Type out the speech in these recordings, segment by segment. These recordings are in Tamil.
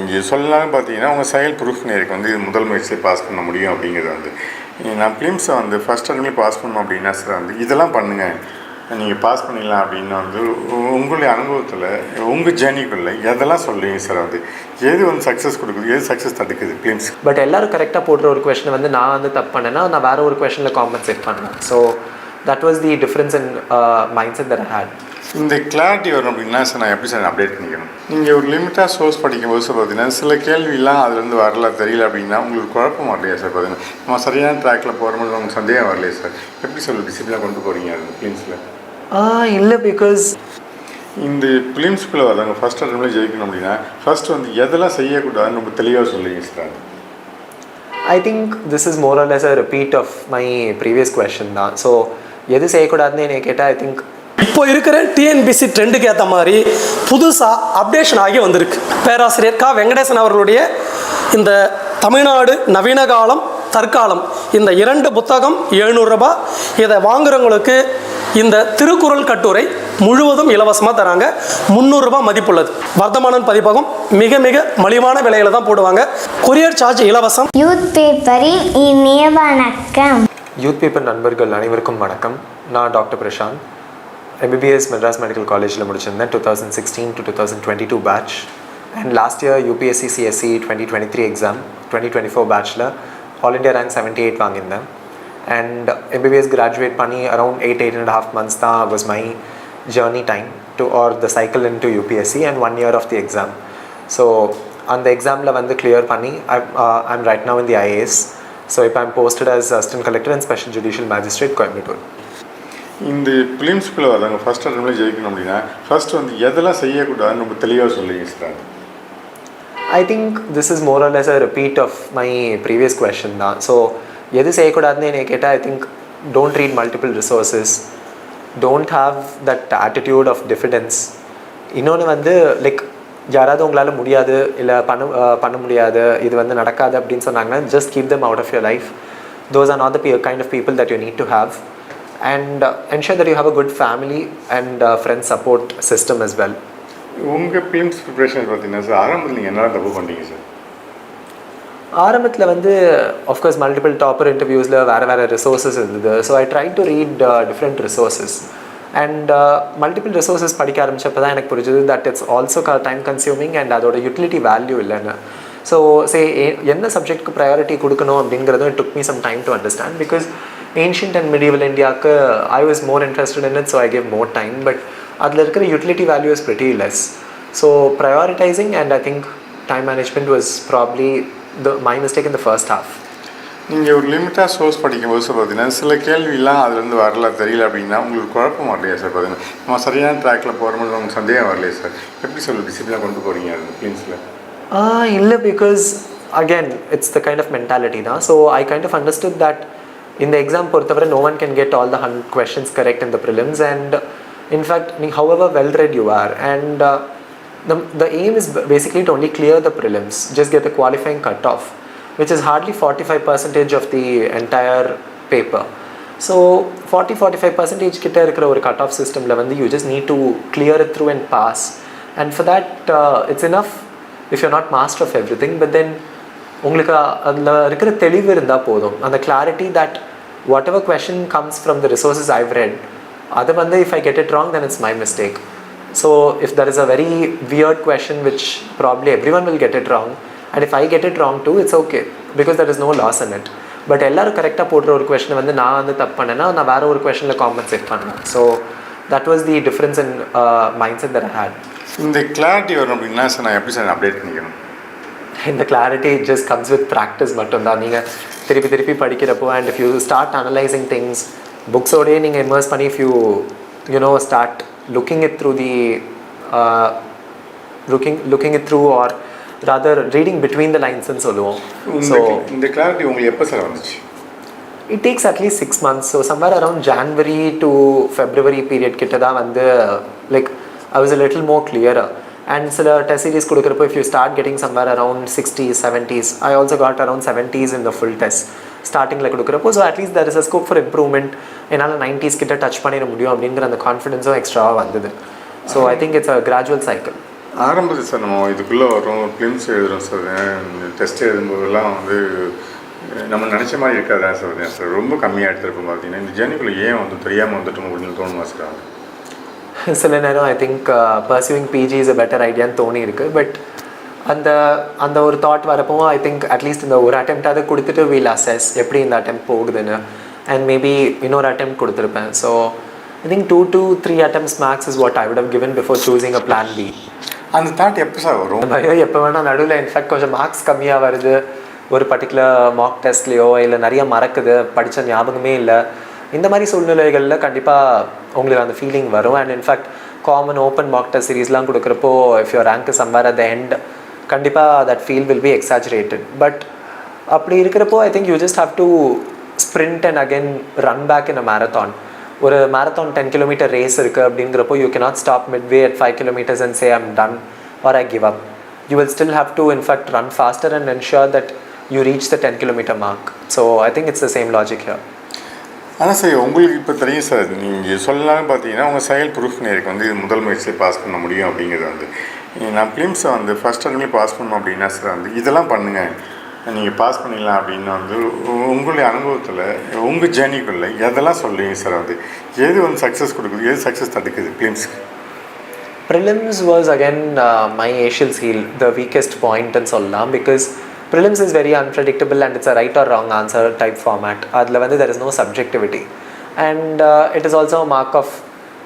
நீங்கள் சொல்லலாம்னு பார்த்தீங்கன்னா உங்கள் செயல் ப்ரூஃப் நேருக்கு வந்து இது முதல் முயற்சியை பாஸ் பண்ண முடியும் அப்படிங்கிறது வந்து நான் ஃபிலிம்ஸை வந்து ஃபஸ்ட் அட்டம்ப்ட்லேயே பாஸ் பண்ணணும் அப்படின்னா சார் வந்து இதெல்லாம் பண்ணுங்கள் நீங்கள் பாஸ் பண்ணிடலாம் அப்படின்னு வந்து உங்களுடைய அனுபவத்தில் உங்கள் ஜேர்னிக்குள்ளே எதெல்லாம் சொல்லுவீங்க சார் வந்து எது வந்து சக்ஸஸ் கொடுக்குது எது சக்ஸஸ் தடுக்குது ஃபிலிம்ஸ்? பட் எல்லோரும் கரெக்டாக போடுற ஒரு கொஷனை வந்து நான் வந்து தப்பு பண்ணேன்னா நான் வேறு ஒரு கொஷனில் காம்பன்சேட் பண்ணேன். So that was the difference in mindset that I had. இந்த கிளாரிட்டி வரும் அப்படின்னா சார் நான் எப்படி சார் அப்டேட் பண்ணிக்கணும்? நீங்கள் ஒரு லிமிட்டாக சோர்ஸ் படிக்கும்போது சார் பார்த்தீங்கன்னா சில கேள்வியெலாம் அதுலேருந்து வரல தெரியல அப்படின்னா உங்களுக்கு குழப்பம் வரலையா சார்? பார்த்தீங்கன்னா நம்ம சரியான ட்ராக்கில் போகிறோம்னு உங்களுக்கு சந்தேகம் வரலையா சார்? எப்படி சார் டிசிப்ளினாக கொண்டு போகிறீங்க அது ஃபிலிம்ஸில்? இல்லை, பிகாஸ் இந்த ஃபிலிம்ஸ்குள்ளே வர்றாங்க ஃபஸ்ட் அட்டம்ப்ட்லேயே ஜெயிக்கணும் அப்படின்னா ஃபஸ்ட் வந்து எதெல்லாம் செய்யக்கூடாதுன்னு ரொம்ப தெளிவாக சொல்லுவீங்க sir? I think this is more or less a repeat of my previous question தான். ஸோ எது செய்யக்கூடாதுன்னு என்னை கேட்டால் ஐ திங்க் இப்போ இருக்கிற டிஎன்பிசி ட்ரெண்டுக்கு ஏற்ற மாதிரி புதுசாக அப்டேஷன் ஆகி வந்திருக்கு. பேராசிரியர் க வெங்கடேசன் அவர்களுடைய இந்த தமிழ்நாடு நவீன காலம் தற்காலம் இந்த 2 புத்தகம் 700 ரூபாய். இதை வாங்குறவங்களுக்கு இந்த திருக்குறள் கட்டுரை முழுவதும் இலவசமாக தராங்க. 300 ரூபாய் மதிப்புள்ளது. வர்த்தமானன் பதிப்பகம் மிக மிக மலிவான விலையில தான் போடுவாங்க. கொரியர் சார்ஜ் இலவசம். யூத் பேப்பரின் இனிய வணக்கம். யூத் பேப்பர் நண்பர்கள் அனைவருக்கும் வணக்கம். நான் doctor Prashanth. MBBS Madras medical காலேஜில் முடிச்சிருந்தேன் 2016 to 2022 batch. And last year UPSC CSE 2023 exam 2024 பேட்ச்சில் ஆல் இண்டியா ரேங்க் 78 வாங்கியிருந்தேன். அண்ட் MBBS கிராஜுவேட் பண்ணி அரௌண்ட் 8.5 months தான் was my journey time to are the cycle into UPSC and 1 year of the exam. So அந்த எக்ஸாமில் வந்து கிளியர் பண்ணி I'm right now in the IAS. So இப்போ I'm posted as assistant collector and special judicial magistrate Coimbatore. இந்த ஃபிலிம்ஸ்குள்ளே வர்றாங்க ஃபஸ்ட் அட்டம்ப்ட்லேயே ஜெயிக்கணும் அப்படின்னா ஃபஸ்ட் வந்து எதெல்லாம் செய்யக்கூடாதுன்னு ரொம்ப தெளிவாக சொல்லுவீங்க sir? I think this is more or less a repeat of my previous question தான். ஸோ எது செய்யக்கூடாதுன்னு என்னை கேட்டால் I think don't read multiple resources, don't have that attitude of diffidence. இன்னொன்று வந்து லைக் யாராவது உங்களால் முடியாது இல்லை பண்ண முடியாது இது வந்து நடக்காது அப்படின்னு சொன்னாங்கன்னா just keep them out of your life. Those are not the kind of people that you need to have. And ensure that you have a good family and friend support system as well. உங்கள் ஃபிலிம்ஸ் ப்ரிப்ரேஷன் பார்த்தீங்கன்னா சார் ஆரம்பத்தில் நீங்கள் என்ன தப்பு பண்ணிங்க சார்? ஆரம்பத்தில் வந்து ஆஃப்கோர்ஸ் மல்டிபிள் டாப்பர் இன்டர்வியூஸில் வேறு ரிசோர்ஸஸ் இருந்தது. So I try to read different resources and multiple resources படிக்க ஆரம்பித்தப்போ தான் எனக்கு புரிஞ்சது that it's also time consuming and அதோட யூட்டிலிட்டி வேல்யூ இல்லைன்னு. ஸோ என்ன சப்ஜெக்ட்டுக்கு ப்ரையாரிட்டி கொடுக்கணும் அப்படிங்கிறதும் it took me some time to understand. Because ancient and medieval இந்தியாவுக்கு I was more interested in it, so I gave more time. But அதில் இருக்கிற utility value is pretty less. So prioritising and I think time management was probably my mistake in the first half. நீங்கள் ஒரு லிமிட்டாக சோர்ஸ் படிக்கும்போது சார் பார்த்தீங்கன்னா சில கேள்வியெலாம் அதுலேருந்து வரல தெரியல அப்படின்னா உங்களுக்கு குழப்பம் வரலையா சார்? பார்த்தீங்கன்னா நம்ம சரியான ட்ராக்கில் போகிறோம்னு உங்களுக்கு சந்தேகம் வரலையா சார்? எப்படி சார் டிசிப்ளினாக கொண்டு போகிறீங்க அது ஃபிலிம்ஸில்? இல்லை, because again it's the kind of mentality தான். So I kind of understood that இந்த எக்ஸாம் பொறுத்தவரை no one can get all the 100 questions correct in the prelims, and in fact however well read you are, and the aim is basically to only clear the prelims, just get the qualifying cutoff, which is hardly 45% of the entire paper. So 40-45% கிட்ட இருக்கிற ஒரு cut off systemல வந்து you just need to clear it through and pass, and for that it's enough if you're not master of everything, but then உங்களுக்கு அதில் இருக்கிற தெளிவு இருந்தால் போதும். அந்த clarity that whatever question comes from the resources I've read அதை வந்து if I get it wrong then it's my mistake. So if there is a very weird question which probably everyone will get it wrong and if I get it wrong too it's okay because that is no loss in it. But எல்லோரும் கரெக்டாக போடுற ஒரு கொஷனை வந்து நான் வந்து தப்பு பண்ணேன்னா நான் வேறு ஒரு கொஷனில் காம்பன்சேட் பண்ணேன். So that was the difference in mindset that I had. இந்த கிளாரிட்டி வரும் அப்படின்னா சார் நான் எப்படி சார் அப்டேட் பண்ணிக்கணும்? இந்த clarity just comes with practice மட்டும்தான். நீங்கள் திருப்பி படிக்கிறப்போ and if you start analysing things புக்ஸோடயே நீங்கள் இமர்ஸ் பண்ணி if you know start looking it through the looking it through or rather reading between the லைன்ஸ்ன்னு சொல்லுவோம். ஸோ இந்த கிளாரிட்டி உங்களுக்கு எப்போ சார் வந்துச்சு? It takes at least 6 months. So somewhere around January to February period கிட்ட தான் வந்து like I was a little more clearer. And சில டெஸ்ட் சீரிஸ் கொடுக்குறப்போ if you start getting somewhere around 60s 70s, I also got around 70s in the full test ஸ்டார்டிங்கில் கொடுக்குறப்போ. So at least there is a scope for improvement. என்னால் 90s கிட்ட டச் பண்ணிட முடியும் அப்படிங்கிற அந்த கான்ஃபிடென்ஸும் எக்ஸ்ட்ராவாக வந்தது. So I think it's a gradual cycle. ஆரம்பத்தில் சார் நம்ம இதுக்குள்ளே வரும் ஃபிலிம்ஸ் எழுதுகிறோம் சார், டெஸ்ட் எழுதும்போதெல்லாம் வந்து நம்ம நினச்ச மாதிரி இருக்காதா சார், ரொம்ப கம்மியாக எடுத்துருப்போம் பார்த்தீங்கன்னா இந்த ஜேர்னிக்குள்ளே ஏன் வந்து தெரியாமல் வந்துட்டோம் அப்படின்னு தோணுமா சார்? சில நேரம் I think pursuing PG is a better ஐடியான்னு தோணி இருக்கு. பட் அந்த ஒரு தாட் வரப்போ ஐ திங்க் அட்லீஸ்ட் இந்த ஒரு அட்டெம்ப்டாவது கொடுத்துட்டு வீல் அசஸ் எப்படி இந்த அட்டெம்ப்ட் போகுதுன்னு, அண்ட் மேபி இன்னொரு அட்டெம்ப்ட் கொடுத்துருப்பேன். So I think 2 to 3 attempts max is what I would have given before choosing a plan B. அந்த தாட் எப்போ சார் வரும்? பயம் எப்போ வேணால் நடுவில். இன்ஃபேக்ட் கொஞ்சம் மார்க்ஸ் கம்மியாக வருது, ஒரு பர்டிகுலர் மார்க் டெஸ்ட்லேயோ இல்லை நிறைய மறக்குது, படித்த ஞாபகமே இல்லை, இந்த மாதிரி சூழ்நிலைகளில் கண்டிப்பாக உங்களுக்கு அந்த ஃபீலிங் வரும். And in fact common open mock test சீரீஸ்லாம் கொடுக்குறப்போ if your rank somewhere at the end கண்டிப்பாக that feel will be exaggerated. But அப்படி இருக்கிறப்போ I think you just have to sprint and again run back in a marathon. ஒரு மேரத்தான் 10 kilometer ரேஸ் இருக்குது அப்படிங்கிறப்போ you cannot stop midway at 5 kilometers and say I'm done or I give up. You will still have to in fact run faster and ensure that you reach the 10 kilometer mark. So I think it's the same logic here. ஆனால் சார் உங்களுக்கு இப்போ தெரியும் சார், நீங்கள் சொல்லலாம்னு பார்த்தீங்கன்னா உங்கள் செயல் ப்ரூஃப் நேருக்கு வந்து இது முதல் முயற்சியை பாஸ் பண்ண முடியும் அப்படிங்கிறது வந்து நான் ஃபிலிம்ஸை வந்து ஃபஸ்ட் அட்டம்ப்ட்லேயே பாஸ் பண்ணோம் அப்படின்னா சார் வந்து இதெல்லாம் பண்ணுங்கள் நீங்கள் பாஸ் பண்ணிடலாம் அப்படின்னு வந்து உங்களுடைய அனுபவத்தில் உங்கள் ஜேர்னிக்குள்ளே எதெல்லாம் சொல்லுவீங்க சார்? வந்து எது வந்து சக்ஸஸ் கொடுக்குது, எது சக்ஸஸ் தடுக்குது ஃபிலிம்ஸ்க்கு? Prelims was again my Achilles heel, the weakest point and சொல்லலாம். Because Prelims is very unpredictable and it's a right or wrong answer type format. அதில் வந்து there is no subjectivity and it is also a mark of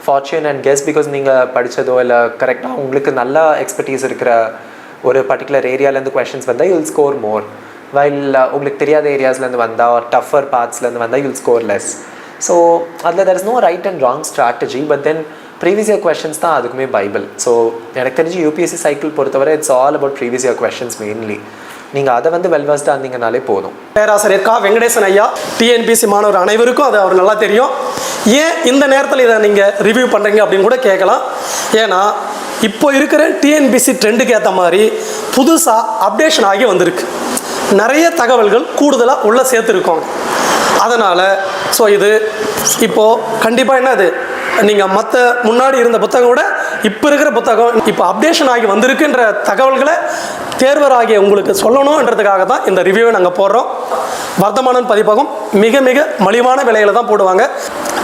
fortune and guess because நீங்கள் படித்ததோ இல்லை கரெக்டாக உங்களுக்கு நல்ல எக்ஸ்பர்டீஸ் இருக்கிற ஒரு பர்டிகுலர் ஏரியாவிலேருந்து கொஷின்ஸ் வந்தால் யூல் ஸ்கோர் மோர், வைல் உங்களுக்கு தெரியாத ஏரியாஸ்லேருந்து வந்தால் ஒரு டஃபர் பார்ட்ஸ்லேருந்து வந்தால் யூல் ஸ்கோர் லெஸ். ஸோ அதில் there is no right and wrong strategy, but then previous year questions தான் அதுக்குமே பைபிள். ஸோ எனக்கு தெரிஞ்சு யூபிஎஸ்சி சைக்கிள் பொறுத்தவரை it's all about previous year questions mainly. நீங்கள் அதை வந்து வெல்வர்ஸ்டாக இருந்தீங்கனாலே போதும். பேராசிரியர் கா வெங்கடேசன் ஐயா, டிஎன்பிசி மாணவர் அனைவருக்கும் அது அவர் நல்லா தெரியும். ஏன் இந்த நேரத்தில் இதை நீங்கள் ரிவ்யூ பண்ணுறீங்க அப்படின்னு கூட கேட்கலாம். ஏன்னா இப்போ இருக்கிற டிஎன்பிசி ட்ரெண்டுக்கு ஏற்ற மாதிரி புதுசாக அப்டேஷன் ஆகி வந்திருக்கு. நிறைய தகவல்கள் கூடுதலாக உள்ளே சேர்த்துருக்கோங்க. அதனால் ஸோ இது இப்போது கண்டிப்பாக என்னது நீங்கள் மற்ற முன்னாடி இருந்த புத்தகம் விட இப்போ இருக்கிற புத்தகம் இப்போ அப்டேஷன் ஆகி வந்திருக்குன்ற தகவல்களை தேர்வராகிய உங்களுக்கு சொல்லணுன்றதுக்காக தான் இந்த ரிவ்யூவை நாங்கள் போடுறோம். வர்த்தமானன் பதிப்பகம் மிக மிக மலிவான விலையில் தான் போடுவாங்க.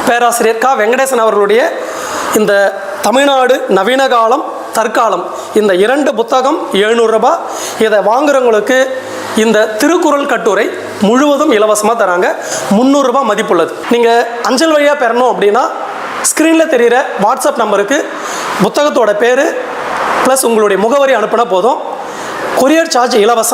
பேராசிரியர் கா வெங்கடேசன் அவர்களுடைய இந்த தமிழ்நாடு நவீன காலம் தற்காலம் இந்த 2 புத்தகம் 700 ரூபாய். இதை வாங்குறவங்களுக்கு இந்த திருக்குறள் கட்டுரை முழுவதும் இலவசமாக தராங்க. 300 ரூபாய் மதிப்புள்ளது. நீங்கள் அஞ்சல் வழியாக பெறணும் அப்படின்னா ஸ்க்ரீனில் தெரிகிற வாட்ஸ்அப் நம்பருக்கு புத்தகத்தோட பேர் ப்ளஸ் உங்களுடைய முகவரி அனுப்பினா போதும். கொரியர் சார்ஜ் இலவசம்.